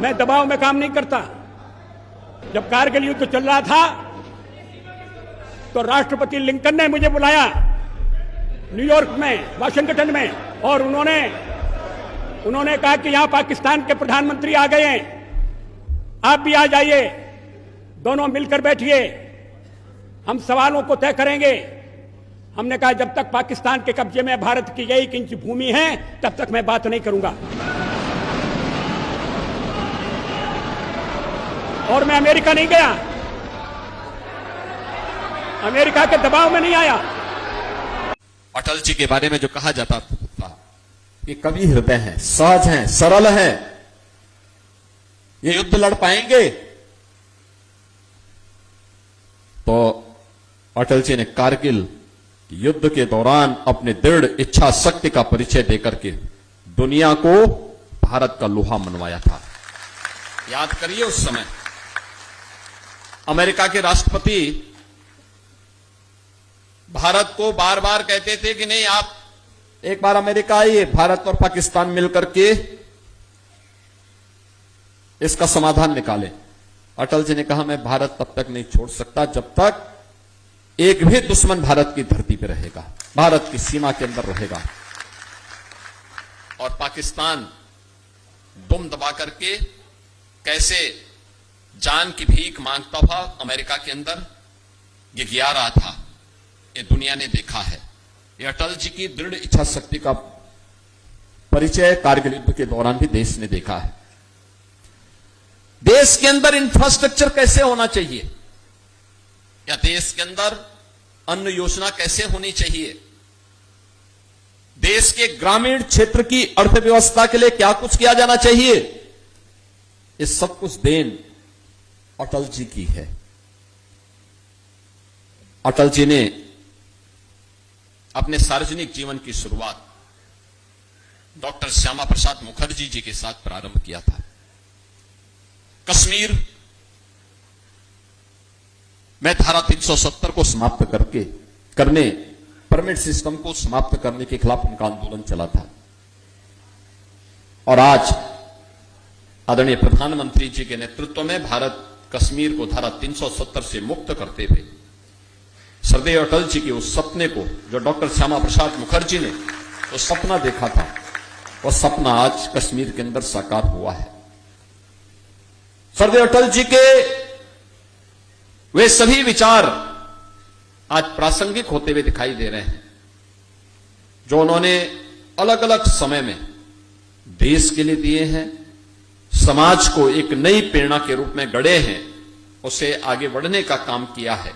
मैं दबाव में काम नहीं करता। जब कारगिल युद्ध चल रहा था तो राष्ट्रपति लिंकन ने मुझे बुलाया न्यूयॉर्क में, वाशिंगटन में, और उन्होंने कहा कि यहां पाकिस्तान के प्रधानमंत्री आ गए हैं, आप भी आ जाइए, दोनों मिलकर बैठिए, हम सवालों को तय करेंगे। हमने कहा जब तक पाकिस्तान के कब्जे में भारत की 1 इंच भूमि है तब तक मैं बात नहीं करूंगा। और मैं अमेरिका नहीं गया, अमेरिका के दबाव में नहीं आया। अटल जी के बारे में जो कहा जाता था कि कवि हृदय हैं, सहज हैं, सरल हैं, ये युद्ध लड़ पाएंगे, तो अटल जी ने कारगिल युद्ध के दौरान अपने दृढ़ इच्छा शक्ति का परिचय देकर के दुनिया को भारत का लोहा मनवाया था। याद करिए, उस समय अमेरिका के राष्ट्रपति भारत को बार बार कहते थे कि नहीं, आप एक बार अमेरिका आइए, भारत और पाकिस्तान मिलकर के इसका समाधान निकालें। अटल जी ने कहा मैं भारत तब तक नहीं छोड़ सकता जब तक एक भी दुश्मन भारत की धरती पर रहेगा, भारत की सीमा के अंदर रहेगा। और पाकिस्तान दुम दबा करके कैसे जान की भीख मांगता था अमेरिका के अंदर, ये गिरा रहा था, ये दुनिया ने देखा है। ये अटल जी की दृढ़ इच्छा शक्ति का परिचय कारगिल युद्ध के दौरान भी देश ने देखा है। देश के अंदर इंफ्रास्ट्रक्चर कैसे होना चाहिए, या देश के अंदर अन्न योजना कैसे होनी चाहिए, देश के ग्रामीण क्षेत्र की अर्थव्यवस्था के लिए क्या कुछ किया जाना चाहिए, ये सब कुछ देन अटल जी की है। अटल जी ने अपने सार्वजनिक जीवन की शुरुआत डॉक्टर श्यामा प्रसाद मुखर्जी जी के साथ प्रारंभ किया था। कश्मीर में धारा 370 को समाप्त करने परमिट सिस्टम को समाप्त करने के खिलाफ उनका आंदोलन चला था। और आज आदरणीय प्रधानमंत्री जी के नेतृत्व में भारत कश्मीर को धारा 370 से मुक्त करते हुए श्रद्धेय अटल जी के उस सपने को, जो डॉक्टर श्यामा प्रसाद मुखर्जी ने वो सपना देखा था, वो सपना आज कश्मीर के अंदर साकार हुआ है। श्रद्धेय अटल जी के वे सभी विचार आज प्रासंगिक होते हुए दिखाई दे रहे हैं, जो उन्होंने अलग अलग समय में देश के लिए दिए हैं, समाज को एक नई प्रेरणा के रूप में गढ़े हैं, उसे आगे बढ़ने का काम किया है।